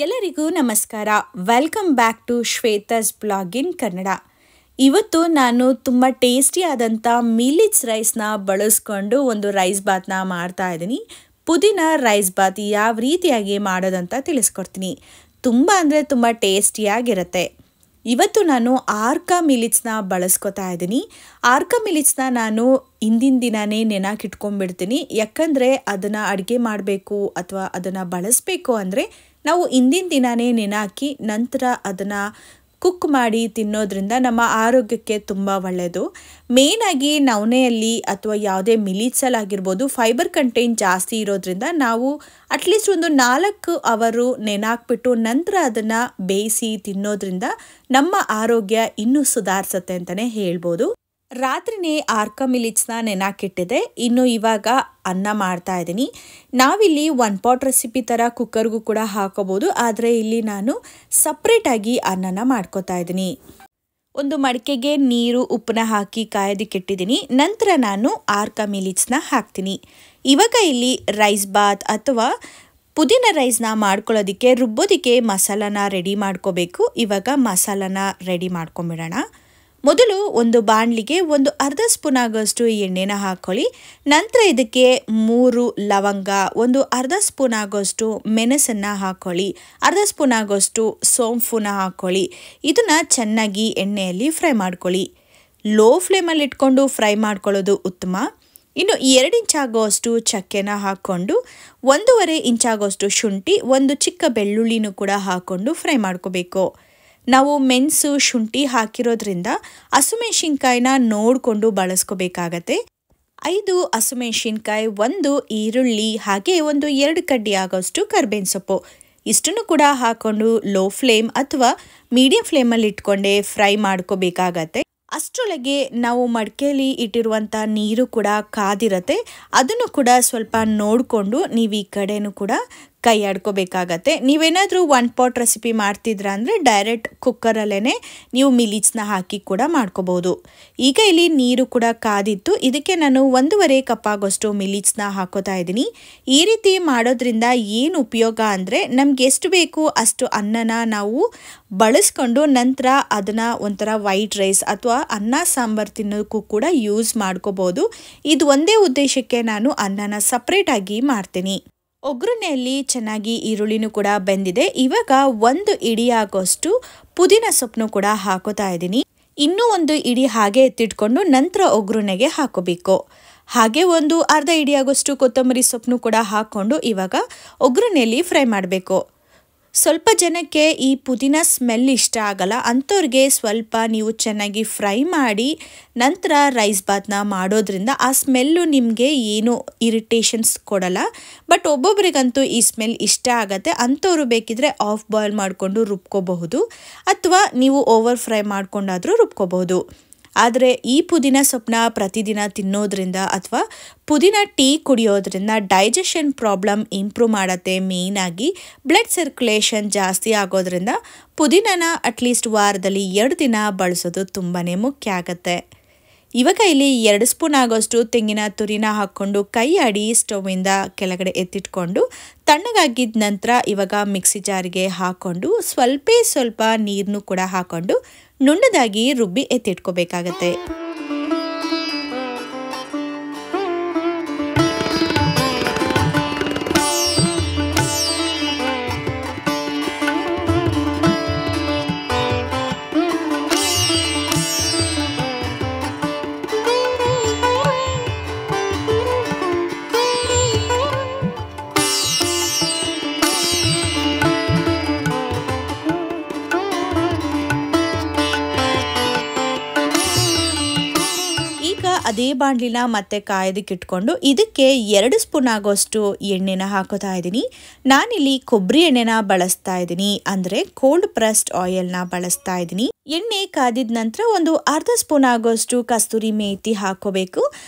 ಎಲ್ಲರಿಗೂ ನಮಸ್ಕಾರ. Welcome back to Shweta's blog in Kannada. ಇವತ್ತು ನಾನು ತುಂಬ ಟೇಸ್ಟಿ ಆದಂಥ ಮಿಲಿಟ್ಸ್ ರೈಸ್ನ ಬಳಸ್ಕೊಂಡು ಒಂದು ರೈಸ್ ಬಾತ್ನ ಮಾಡ್ತಾ ಇದ್ದೀನಿ. ಪುದೀನ ರೈಸ್ ಬಾತ್ ಯಾವ ರೀತಿಯಾಗಿ ಮಾಡೋದಂತ ತಿಳಿಸ್ಕೊಡ್ತೀನಿ. ತುಂಬ ಅಂದರೆ ತುಂಬ ಟೇಸ್ಟಿಯಾಗಿರುತ್ತೆ. ಇವತ್ತು ನಾನು ಆರ್ಕಾ ಮಿಲಿಟ್ಸ್ನ ಬಳಸ್ಕೊತಾ ಇದ್ದೀನಿ. ಆರ್ಕಾ ಮಿಲಿಟ್ಸ್ನ ನಾನು ಹಿಂದಿನ ದಿನವೇ ನೆನಕಿಟ್ಕೊಂಡ್ಬಿಡ್ತೀನಿ. ಯಾಕಂದರೆ ಅದನ್ನು ಅಡುಗೆ ಮಾಡಬೇಕು ಅಥವಾ ಅದನ್ನು ಬಳಸಬೇಕು ಅಂದರೆ ನಾವು ಹಿಂದಿನ ದಿನವೇ ನೆನಹಾಕಿ ನಂತರ ಅದನ್ನು ಕುಕ್ ಮಾಡಿ ತಿನ್ನೋದ್ರಿಂದ ನಮ್ಮ ಆರೋಗ್ಯಕ್ಕೆ ತುಂಬ ಒಳ್ಳೆಯದು. ಮೇಯ್ನಾಗಿ ನವಣೆಯಲ್ಲಿ ಅಥವಾ ಯಾವುದೇ ಮಿಲಿಟ್ಸಲ್ಲಿ ಆಗಿರ್ಬೋದು ಫೈಬರ್ ಕಂಟೆಂಟ್ ಜಾಸ್ತಿ ಇರೋದ್ರಿಂದ ನಾವು ಅಟ್ಲೀಸ್ಟ್ ಒಂದು 4 ಅವರು ನೆನಹಾಕ್ಬಿಟ್ಟು ನಂತರ ಅದನ್ನು ಬೇಯಿಸಿ ತಿನ್ನೋದ್ರಿಂದ ನಮ್ಮ ಆರೋಗ್ಯ ಇನ್ನೂ ಸುಧಾರಿಸುತ್ತೆ ಅಂತಲೇ ಹೇಳ್ಬೋದು. ರಾತ್ರಿನೇ ಆರ್ಕಾ ಮಿಲಿಟ್ಸ್ನ ನೆನಹಾಕಿಟ್ಟಿದೆ. ಇನ್ನು ಇವಾಗ ಅನ್ನ ಮಾಡ್ತಾ ಇದ್ದೀನಿ. ನಾವಿಲ್ಲಿ 1 ಪಾಟ್ ರೆಸಿಪಿ ಥರ ಕುಕ್ಕರ್ಗೂ ಕೂಡ ಹಾಕೋಬೋದು, ಆದರೆ ಇಲ್ಲಿ ನಾನು ಸಪ್ರೇಟಾಗಿ ಅನ್ನನ ಮಾಡ್ಕೋತಾ ಇದ್ದೀನಿ. ಒಂದು ಮಡಿಕೆಗೆ ನೀರು ಉಪ್ಪನ್ನ ಹಾಕಿ ಕಾಯೋದಕ್ಕಿಟ್ಟಿದ್ದೀನಿ. ನಂತರ ನಾನು ಆರ್ಕಾ ಮಿಲಿಟ್ಸ್ನ ಹಾಕ್ತೀನಿ. ಇವಾಗ ಇಲ್ಲಿ ರೈಸ್ ಬಾತ್ ಅಥವಾ ಪುದೀನ ರೈಸ್ನ ಮಾಡ್ಕೊಳ್ಳೋದಕ್ಕೆ ರುಬ್ಬೋದಕ್ಕೆ ಮಸಾಲಾನ ರೆಡಿ ಮಾಡ್ಕೋಬೇಕು. ಇವಾಗ ಮಸಾಲಾನ ರೆಡಿ ಮಾಡ್ಕೊಂಬಿಡೋಣ. ಮೊದಲು ಒಂದು ಬಾಣಲಿಗೆ ಒಂದು ಅರ್ಧ ಸ್ಪೂನ್ ಆಗೋಷ್ಟು ಎಣ್ಣೆನ ಹಾಕ್ಕೊಳ್ಳಿ. ನಂತರ ಇದಕ್ಕೆ 3 ಲವಂಗ, ಒಂದು ಅರ್ಧ ಸ್ಪೂನ್ ಆಗೋಷ್ಟು ಮೆಣಸನ್ನು ಹಾಕ್ಕೊಳ್ಳಿ, ಅರ್ಧ ಸ್ಪೂನ್ ಆಗೋಷ್ಟು ಸೋಂಪುನ ಹಾಕ್ಕೊಳ್ಳಿ. ಇದನ್ನು ಚೆನ್ನಾಗಿ ಎಣ್ಣೆಯಲ್ಲಿ ಫ್ರೈ ಮಾಡ್ಕೊಳ್ಳಿ. ಲೋ ಫ್ಲೇಮಲ್ಲಿ ಇಟ್ಕೊಂಡು ಫ್ರೈ ಮಾಡ್ಕೊಳ್ಳೋದು ಉತ್ತಮ. ಇನ್ನು 2 ಇಂಚ್ ಆಗೋಷ್ಟು ಚಕ್ಕೆನ ಹಾಕ್ಕೊಂಡು 1.5 ಇಂಚ್ ಆಗೋಷ್ಟು ಶುಂಠಿ, ಒಂದು ಚಿಕ್ಕ ಬೆಳ್ಳುಳ್ಳಿನೂ ಕೂಡ ಹಾಕ್ಕೊಂಡು ಫ್ರೈ ಮಾಡ್ಕೋಬೇಕು. ನಾವು ಮೆಣಸು ಶುಂಠಿ ಹಾಕಿರೋದ್ರಿಂದ ಹಸಿಮೆಣಸಿನ್ಕಾಯಿನ ನೋಡಿಕೊಂಡು ಬಳಸ್ಕೋಬೇಕಾಗತ್ತೆ. 5 ಹಸಿಮೆಣಸಿನ್ಕಾಯಿ, 1 ಈರುಳ್ಳಿ, ಹಾಗೆ ಒಂದು 2 ಕಡ್ಡಿ ಆಗೋಷ್ಟು ಕರ್ಬೇವಿನ ಸೊಪ್ಪು ಇಷ್ಟನ್ನು ಕೂಡ ಹಾಕ್ಕೊಂಡು ಲೋ ಫ್ಲೇಮ್ ಅಥವಾ ಮೀಡಿಯಂ ಫ್ಲೇಮಲ್ಲಿ ಇಟ್ಕೊಂಡೆ ಫ್ರೈ ಮಾಡ್ಕೋಬೇಕಾಗತ್ತೆ. ಅಷ್ಟರೊಳಗೆ ನಾವು ಮಡಿಕೆಯಲ್ಲಿ ಇಟ್ಟಿರುವಂಥ ನೀರು ಕೂಡ ಕಾದಿರತ್ತೆ. ಅದನ್ನು ಕೂಡ ಸ್ವಲ್ಪ ನೋಡಿಕೊಂಡು ನೀವು ಈ ಕಡೆನೂ ಕೂಡ ಕೈ ಆಡ್ಕೋಬೇಕಾಗತ್ತೆ. ನೀವೇನಾದರೂ 1 ಪಾಟ್ ರೆಸಿಪಿ ಮಾಡ್ತಿದ್ರ ಅಂದರೆ ಡೈರೆಕ್ಟ್ ಕುಕ್ಕರಲ್ಲೇ ನೀವು ಮಿಲಿಟ್ಸ್ನ ಹಾಕಿ ಕೂಡ ಮಾಡ್ಕೋಬೋದು. ಈಗ ಇಲ್ಲಿ ನೀರು ಕೂಡ ಕಾದಿತ್ತು. ಇದಕ್ಕೆ ನಾನು 1.5 ಕಪ್ ಆಗೋಷ್ಟು ಮಿಲಿಟ್ಸ್ನ ಹಾಕೋತಾ ಇದ್ದೀನಿ. ಈ ರೀತಿ ಮಾಡೋದ್ರಿಂದ ಏನು ಉಪಯೋಗ ಅಂದರೆ ನಮ್ಗೆ ಎಷ್ಟು ಬೇಕು ಅಷ್ಟು ಅನ್ನನ ನಾವು ಬಳಸ್ಕೊಂಡು ನಂತರ ಅದನ್ನು ಒಂಥರ ವೈಟ್ ರೈಸ್ ಅಥವಾ ಅನ್ನ ಸಾಂಬಾರು ತಿನ್ನೋಕ್ಕೂ ಕೂಡ ಯೂಸ್ ಮಾಡ್ಕೋಬೋದು. ಇದು ಒಂದೇ ಉದ್ದೇಶಕ್ಕೆ ನಾನು ಅನ್ನನ ಸಪ್ರೇಟಾಗಿ ಮಾಡ್ತೀನಿ. ಒಗ್ಗರಣೆಯಲ್ಲಿ ಚೆನ್ನಾಗಿ ಈರುಳ್ಳಿನೂ ಕೂಡ ಬೆಂದಿದೆ. ಇವಾಗ 1 ಇಡಿ ಆಗೋಷ್ಟು ಪುದೀನ ಸೊಪ್ಪನ್ನು ಕೂಡ ಹಾಕೋತಾ ಇದ್ದೀನಿ. ಇನ್ನೂ 1 ಇಡಿ ಹಾಗೆ ಎತ್ತಿಟ್ಕೊಂಡು ನಂತರ ಒಗ್ಗರಣೆಗೆ ಹಾಕೋಬೇಕು. ಹಾಗೆ ಒಂದು ಅರ್ಧ ಇಡಿ ಆಗೋಷ್ಟು ಕೊತ್ತಂಬರಿ ಸೊಪ್ಪನ್ನು ಕೂಡ ಹಾಕ್ಕೊಂಡು ಇವಾಗ ಒಗ್ಗರಣೆಯಲ್ಲಿ ಫ್ರೈ ಮಾಡಬೇಕು. ಸ್ವಲ್ಪ ಜನಕ್ಕೆ ಈ ಪುದೀನ ಸ್ಮೆಲ್ ಇಷ್ಟ ಆಗಲ್ಲ. ಅಂಥವ್ರಿಗೆ ಸ್ವಲ್ಪ ನೀವು ಚೆನ್ನಾಗಿ ಫ್ರೈ ಮಾಡಿ ನಂತರ ರೈಸ್ ಬಾತ್ನ ಮಾಡೋದ್ರಿಂದ ಆ ಸ್ಮೆಲ್ಲು ನಿಮಗೆ ಏನು ಇರಿಟೇಷನ್ಸ್ ಕೊಡಲ್ಲ. ಬಟ್ ಒಬ್ಬೊಬ್ರಿಗಂತೂ ಈ ಸ್ಮೆಲ್ ಇಷ್ಟ ಆಗುತ್ತೆ. ಅಂಥವ್ರು ಬೇಕಿದ್ರೆ ಆಫ್ ಬಾಯ್ಲ್ ಮಾಡಿಕೊಂಡು ರುಬ್ಕೋಬಹುದು ಅಥವಾ ನೀವು ಓವರ್ ಫ್ರೈ ಮಾಡ್ಕೊಂಡಾದರೂ ರುಬ್ಕೋಬಹುದು. ಆದರೆ ಈ ಪುದೀನ ಸೊಪ್ಪನ್ನ ಪ್ರತಿದಿನ ತಿನ್ನೋದ್ರಿಂದ ಅಥವಾ ಪುದೀನ ಟೀ ಕುಡಿಯೋದ್ರಿಂದ ಡೈಜೆಷನ್ ಪ್ರಾಬ್ಲಮ್ ಇಂಪ್ರೂವ್ ಮಾಡುತ್ತೆ. ಮೇಯ್ನಾಗಿ ಬ್ಲಡ್ ಸರ್ಕ್ಯುಲೇಷನ್ ಜಾಸ್ತಿ ಆಗೋದ್ರಿಂದ ಪುದೀನನ ಅಟ್ಲೀಸ್ಟ್ ವಾರದಲ್ಲಿ 2 ದಿನ ಬಳಸೋದು ತುಂಬಾ ಮುಖ್ಯ ಆಗುತ್ತೆ. ಇವಾಗ ಇಲ್ಲಿ 2 ಸ್ಪೂನ್ ಆಗೋಷ್ಟು ತೆಂಗಿನ ತುರಿನ ಹಾಕ್ಕೊಂಡು ಕೈ ಆಡಿ ಸ್ಟೌವಿಂದ ಕೆಳಗಡೆ ಎತ್ತಿಟ್ಕೊಂಡು ತಣ್ಣಗಾಗಿದ್ದ ನಂತರ ಇವಾಗ ಮಿಕ್ಸಿ ಜಾರಿಗೆ ಹಾಕ್ಕೊಂಡು ಸ್ವಲ್ಪ ನೀರನ್ನು ಕೂಡ ಹಾಕ್ಕೊಂಡು ನುಣ್ಣದಾಗಿ ರುಬ್ಬಿ ಎತ್ತಿಟ್ಕೋಬೇಕಾಗತ್ತೆ. ಅದೇ ಬಾಣಲಿನ ಮತ್ತೆ ಕಾಯೋದಕ್ಕೆ ಇಟ್ಕೊಂಡು ಇದಕ್ಕೆ 2 ಸ್ಪೂನ್ ಆಗೋಷ್ಟು ಎಣ್ಣೆನ ಹಾಕೋತಾ ಇದ್ದೀನಿ. ನಾನಿಲ್ಲಿ ಕೊಬ್ಬರಿ ಎಣ್ಣೆನ ಬಳಸ್ತಾ ಇದ್ದೀನಿ, ಅಂದರೆ ಕೋಲ್ಡ್ ಪ್ರೆಸ್ಡ್ ಆಯಿಲ್ನ ಬಳಸ್ತಾ ಇದ್ದೀನಿ. ಎಣ್ಣೆ ಕಾದಿದ ನಂತರ ಒಂದು ಅರ್ಧ ಸ್ಪೂನ್ ಆಗೋಷ್ಟು ಕಸ್ತೂರಿ ಮೇಥಿ ಹಾಕೋಬೇಕು.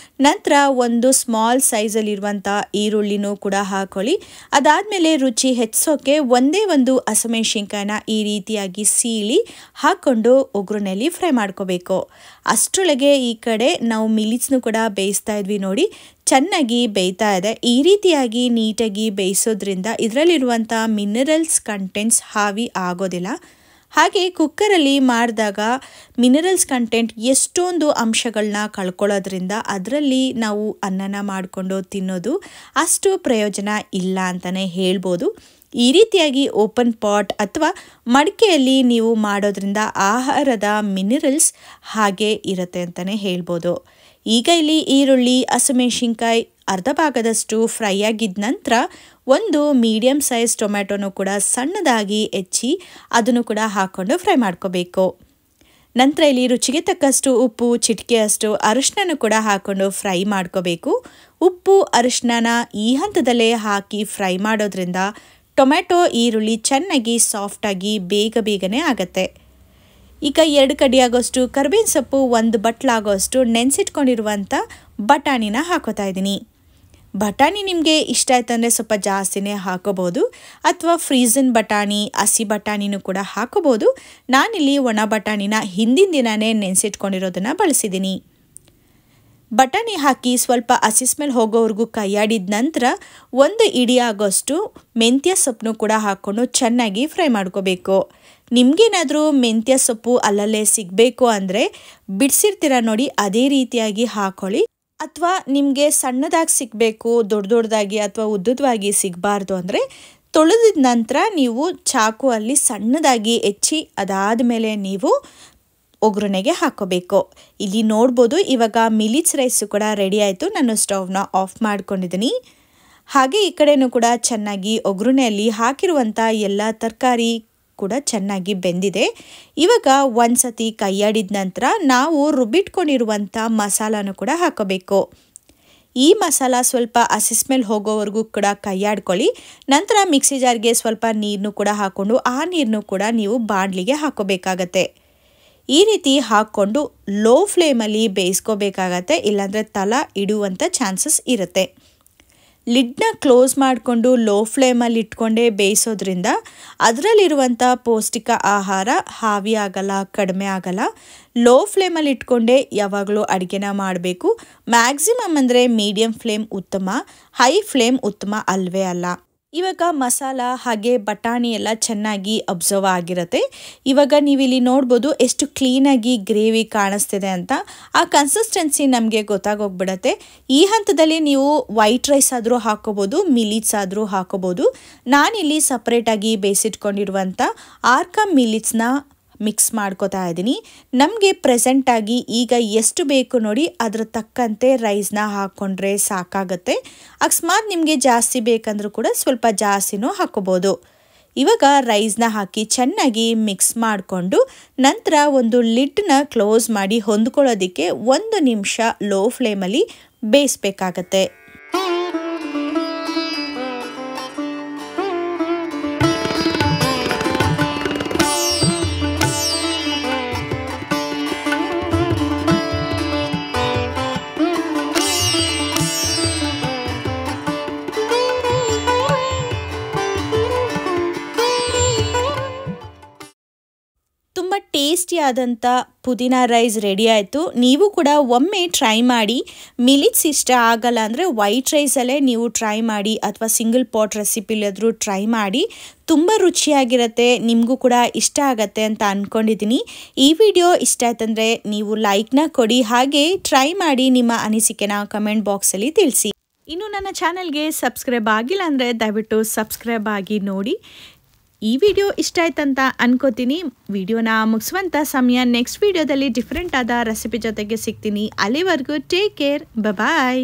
ನಂತರ ಒಂದು ಸ್ಮಾಲ್ ಸೈಜಲ್ಲಿರುವಂಥ ಈರುಳ್ಳಿನೂ ಕೂಡ ಹಾಕೊಳ್ಳಿ. ಅದಾದಮೇಲೆ ರುಚಿ ಹೆಚ್ಚೋಕ್ಕೆ ಒಂದೇ ಒಂದು ಹಸಿಮೆಣಸಿನ್ಕಾಯಿನ ಈ ರೀತಿಯಾಗಿ ಸೀಳಿ ಹಾಕ್ಕೊಂಡು ಒಗ್ಗರಣೆಯಲ್ಲಿ ಫ್ರೈ ಮಾಡ್ಕೋಬೇಕು. ಅಷ್ಟರೊಳಗೆ ಈ ಕಡೆ ನಾವು ಮಿಲಿಟ್ಸ್ನು ಕೂಡ ಬೇಯಿಸ್ತಾ ಇದ್ವಿ ನೋಡಿ, ಚೆನ್ನಾಗಿ ಬೇಯ್ತಾ ಇದೆ. ಈ ರೀತಿಯಾಗಿ ನೀಟಾಗಿ ಬೇಯಿಸೋದ್ರಿಂದ ಇದರಲ್ಲಿರುವಂಥ ಮಿನರಲ್ಸ್ ಕಂಟೆಂಟ್ಸ್ ಹಾವಿ ಆಗೋದಿಲ್ಲ. ಹಾಗೆ ಕುಕ್ಕರಲ್ಲಿ ಮಾಡಿದಾಗ ಮಿನರಲ್ಸ್ ಕಂಟೆಂಟ್ ಎಷ್ಟೊಂದು ಅಂಶಗಳನ್ನ ಕಳ್ಕೊಳ್ಳೋದ್ರಿಂದ ಅದರಲ್ಲಿ ನಾವು ಅನ್ನನ ಮಾಡಿಕೊಂಡು ತಿನ್ನೋದು ಅಷ್ಟು ಪ್ರಯೋಜನ ಇಲ್ಲ ಅಂತಲೇ ಹೇಳ್ಬೋದು. ಈ ರೀತಿಯಾಗಿ ಓಪನ್ ಪಾಟ್ ಅಥವಾ ಮಡಿಕೆಯಲ್ಲಿ ನೀವು ಮಾಡೋದ್ರಿಂದ ಆಹಾರದ ಮಿನರಲ್ಸ್ ಹಾಗೆ ಇರುತ್ತೆ ಅಂತಲೇ ಹೇಳ್ಬೋದು. ಈಗ ಇಲ್ಲಿ ಈರುಳ್ಳಿ ಹಸಿಮೆಣಸಿನ್ಕಾಯಿ ಅರ್ಧ ಭಾಗದಷ್ಟು ಫ್ರೈ ಆಗಿದ ನಂತರ ಒಂದು ಮೀಡಿಯಮ್ ಸೈಜ್ ಟೊಮೆಟೊನು ಕೂಡ ಸಣ್ಣದಾಗಿ ಹೆಚ್ಚಿ ಅದನ್ನು ಕೂಡ ಹಾಕ್ಕೊಂಡು ಫ್ರೈ ಮಾಡ್ಕೋಬೇಕು. ನಂತರ ಇಲ್ಲಿ ರುಚಿಗೆ ತಕ್ಕಷ್ಟು ಉಪ್ಪು, ಚಿಟಿಕೆಯಷ್ಟು ಅರಿಶಿನ ಕೂಡ ಹಾಕ್ಕೊಂಡು ಫ್ರೈ ಮಾಡ್ಕೋಬೇಕು. ಉಪ್ಪು ಅರಿಶಿನ ಈ ಹಂತದಲ್ಲೇ ಹಾಕಿ ಫ್ರೈ ಮಾಡೋದ್ರಿಂದ ಟೊಮೆಟೊ ಈರುಳ್ಳಿ ಚೆನ್ನಾಗಿ ಸಾಫ್ಟಾಗಿ ಬೇಗನೆ ಆಗುತ್ತೆ. ಈಗ 2 ಕಡ್ಡಿಯಾಗೋಷ್ಟು ಕರಿಬೇವಿನ ಸೊಪ್ಪು, 1 ಬಟ್ಲಾಗೋಷ್ಟು ನೆನೆಸಿಟ್ಕೊಂಡಿರುವಂಥ ಬಟಾಣಿನ ಹಾಕೋತಾ ಇದ್ದೀನಿ. ಬಟಾಣಿ ನಿಮಗೆ ಇಷ್ಟ ಆಯ್ತಂದರೆ ಸ್ವಲ್ಪ ಜಾಸ್ತಿನೇ ಹಾಕೋಬೋದು, ಅಥವಾ ಫ್ರೀಸನ್ ಬಟಾಣಿ, ಹಸಿ ಬಟಾಣಿನೂ ಕೂಡ ಹಾಕೋಬೋದು. ನಾನಿಲ್ಲಿ ಒಣ ಬಟಾಣಿನ ಹಿಂದಿನ ದಿನವೇ ನೆನೆಸಿಟ್ಕೊಂಡಿರೋದನ್ನು ಬಳಸಿದ್ದೀನಿ. ಬಟಾಣಿ ಹಾಕಿ ಸ್ವಲ್ಪ ಹಸಿ ಸ್ಮೆಲ್ ಹೋಗೋವರೆಗೂ ಕೈಯಾಡಿದ ನಂತರ 1 ಇಡಿ ಆಗೋಷ್ಟು ಮೆಂತ್ಯ ಸೊಪ್ಪನ್ನು ಕೂಡ ಹಾಕ್ಕೊಂಡು ಚೆನ್ನಾಗಿ ಫ್ರೈ ಮಾಡ್ಕೋಬೇಕು. ನಿಮಗೇನಾದರೂ ಮೆಂತ್ಯ ಸೊಪ್ಪು ಅಲ್ಲಲ್ಲೇ ಸಿಗಬೇಕು ಅಂದರೆ ಬಿಡಿಸಿರ್ತೀರ ನೋಡಿ, ಅದೇ ರೀತಿಯಾಗಿ ಹಾಕೊಳ್ಳಿ. ಅಥವಾ ನಿಮಗೆ ಸಣ್ಣದಾಗಿ ಸಿಗಬೇಕು, ದೊಡ್ಡದಾಗಿ ಅಥವಾ ಉದ್ದವಾಗಿ ಸಿಗಬಾರ್ದು ಅಂದರೆ ತೊಳೆದ ನಂತರ ನೀವು ಚಾಕು ಅಲ್ಲಿ ಸಣ್ಣದಾಗಿ ಹೆಚ್ಚಿ ಅದಾದಮೇಲೆ ನೀವು ಒಗ್ಗರಣೆಗೆ ಹಾಕೋಬೇಕು. ಇಲ್ಲಿ ನೋಡ್ಬೋದು ಇವಾಗ ಮಿಲಿಟ್ಸ್ ರೈಸು ಕೂಡ ರೆಡಿ ಆಯಿತು. ನಾನು ಸ್ಟವ್ನ ಆಫ್ ಮಾಡ್ಕೊಂಡಿದ್ದೀನಿ. ಹಾಗೆ ಈ ಕಡೆನೂ ಕೂಡ ಚೆನ್ನಾಗಿ ಒಗ್ಗರಣೆಯಲ್ಲಿ ಹಾಕಿರುವಂಥ ಎಲ್ಲ ತರಕಾರಿ ಕೂಡ ಚೆನ್ನಾಗಿ ಬೆಂದಿದೆ. ಇವಾಗ ಒಂದ್ಸತಿ ಕೈಯಾಡಿದ ನಂತರ ನಾವು ರುಬ್ಬಿಟ್ಕೊಂಡಿರುವಂಥ ಮಸಾಲಾನು ಕೂಡ ಹಾಕೋಬೇಕು. ಈ ಮಸಾಲ ಸ್ವಲ್ಪ ಹಸಿ ಸ್ಮೆಲ್ ಹೋಗೋವರೆಗೂ ಕೂಡ ಕೈಯಾಡ್ಕೊಳ್ಳಿ. ನಂತರ ಮಿಕ್ಸಿ ಜಾರ್ಗೆ ಸ್ವಲ್ಪ ನೀರನ್ನು ಕೂಡ ಹಾಕ್ಕೊಂಡು ಆ ನೀರನ್ನು ಕೂಡ ನೀವು ಬಾಣಲಿಗೆ ಹಾಕೋಬೇಕಾಗತ್ತೆ. ಈ ರೀತಿ ಹಾಕ್ಕೊಂಡು ಲೋ ಫ್ಲೇಮಲ್ಲಿ ಬೇಯಿಸ್ಕೋಬೇಕಾಗತ್ತೆ, ಇಲ್ಲಾಂದರೆ ತಲ ಇಡುವಂಥ ಚಾನ್ಸಸ್ ಇರುತ್ತೆ. ಲಿಡ್ನ ಕ್ಲೋಸ್ ಮಾಡಿಕೊಂಡು ಲೋ ಫ್ಲೇಮಲ್ಲಿ ಇಟ್ಕೊಂಡೇ ಬೇಯಿಸೋದ್ರಿಂದ ಅದರಲ್ಲಿರುವಂಥ ಪೌಷ್ಟಿಕ ಆಹಾರ ಹಾವಿ ಆಗಲ್ಲ, ಕಡಿಮೆ ಆಗಲ್ಲ. ಲೋ ಫ್ಲೇಮಲ್ಲಿ ಇಟ್ಕೊಂಡೇ ಯಾವಾಗಲೂ ಅಡುಗೆನ ಮಾಡಬೇಕು. ಮ್ಯಾಕ್ಸಿಮಮ್ ಅಂದರೆ ಮೀಡಿಯಮ್ ಫ್ಲೇಮ್ ಉತ್ತಮ, ಹೈ ಫ್ಲೇಮ್ ಉತ್ತಮ ಅಲ್ವೇ ಅಲ್ಲ. ಇವಾಗ ಮಸಾಲ ಹಾಗೆ ಬಟಾಣಿ ಎಲ್ಲ ಚೆನ್ನಾಗಿ ಅಬ್ಸರ್ವ್ ಆಗಿರುತ್ತೆ. ಇವಾಗ ನೀವಿಲ್ಲಿ ನೋಡ್ಬೋದು ಎಷ್ಟು ಕ್ಲೀನಾಗಿ ಗ್ರೇವಿ ಕಾಣಿಸ್ತಿದೆ ಅಂತ. ಆ ಕನ್ಸಿಸ್ಟೆನ್ಸಿ ನಮಗೆ ಗೊತ್ತಾಗೋಗ್ಬಿಡುತ್ತೆ. ಈ ಹಂತದಲ್ಲಿ ನೀವು ವೈಟ್ ರೈಸ್ ಆದರೂ ಹಾಕೋಬೋದು, ಮಿಲಿಟ್ಸ್ ಆದರೂ ಹಾಕೋಬೋದು. ನಾನಿಲ್ಲಿ ಸಪ್ರೇಟಾಗಿ ಬೇಯಿಸಿಟ್ಕೊಂಡಿರುವಂಥ ಆರ್ಕಾ ಮಿಲಿಟ್ಸ್ನ ಮಿಕ್ಸ್ ಮಾಡ್ಕೋತಾ ಇದ್ದೀನಿ. ನಮಗೆ ಪ್ರೆಸೆಂಟಾಗಿ ಈಗ ಎಷ್ಟು ಬೇಕು ನೋಡಿ ಅದರ ತಕ್ಕಂತೆ ರೈಸ್ನ ಹಾಕ್ಕೊಂಡ್ರೆ ಸಾಕಾಗುತ್ತೆ. ಅಕಸ್ಮಾತ್ ನಿಮಗೆ ಜಾಸ್ತಿ ಬೇಕಂದ್ರೂ ಕೂಡ ಸ್ವಲ್ಪ ಜಾಸ್ತಿನೂ ಹಾಕೋಬೋದು. ಇವಾಗ ರೈಸ್ನ ಹಾಕಿ ಚೆನ್ನಾಗಿ ಮಿಕ್ಸ್ ಮಾಡಿಕೊಂಡು ನಂತರ ಒಂದು ಲಿಡ್ನ ಕ್ಲೋಸ್ ಮಾಡಿ ಹೊಂದ್ಕೊಳ್ಳೋದಕ್ಕೆ 1 ನಿಮಿಷ ಲೋ ಫ್ಲೇಮಲ್ಲಿ ಬೇಯಿಸ್ಬೇಕಾಗತ್ತೆ. ತುಂಬ ಟೇಸ್ಟಿಯಾದಂಥ ಪುದೀನ ರೈಸ್ ರೆಡಿ ಆಯಿತು. ನೀವು ಕೂಡ ಒಮ್ಮೆ ಟ್ರೈ ಮಾಡಿ. ಮಿಲಿಟ್ಸ್ ಇಷ್ಟ ಆಗಲ್ಲ ಅಂದರೆ ವೈಟ್ ರೈಸಲ್ಲೇ ನೀವು ಟ್ರೈ ಮಾಡಿ, ಅಥವಾ ಸಿಂಗಲ್ ಪಾಟ್ ರೆಸಿಪಿಲಾದರೂ ಟ್ರೈ ಮಾಡಿ. ತುಂಬ ರುಚಿಯಾಗಿರುತ್ತೆ, ನಿಮಗೂ ಕೂಡ ಇಷ್ಟ ಆಗತ್ತೆ ಅಂತ ಅಂದ್ಕೊಂಡಿದ್ದೀನಿ. ಈ ವಿಡಿಯೋ ಇಷ್ಟ ಆಯ್ತಂದರೆ ನೀವು ಲೈಕ್ನ ಕೊಡಿ, ಹಾಗೆ ಟ್ರೈ ಮಾಡಿ ನಿಮ್ಮ ಅನಿಸಿಕೆನ ಕಮೆಂಟ್ ಬಾಕ್ಸಲ್ಲಿ ತಿಳಿಸಿ. ಇನ್ನು ನನ್ನ ಚಾನಲ್ಗೆ ಸಬ್ಸ್ಕ್ರೈಬ್ ಆಗಿಲ್ಲ ಅಂದರೆ ದಯವಿಟ್ಟು ಸಬ್ಸ್ಕ್ರೈಬ್ ಆಗಿ ನೋಡಿ. ಈ ವಿಡಿಯೋ ಇಷ್ಟ ಆಯ್ತಂತ ಅನ್ಕೋತೀನಿ. ವಿಡಿಯೋನ ಮುಗಿಸುವಂಥ ಸಮಯ. ನೆಕ್ಸ್ಟ್ ವಿಡಿಯೋದಲ್ಲಿ ಡಿಫ್ರೆಂಟ್ ಆದ ರೆಸಿಪಿ ಜೊತೆಗೆ ಸಿಗ್ತೀನಿ. ಅಲ್ಲಿವರೆಗೂ ಟೇಕ್ ಕೇರ್, ಬಾಯ್.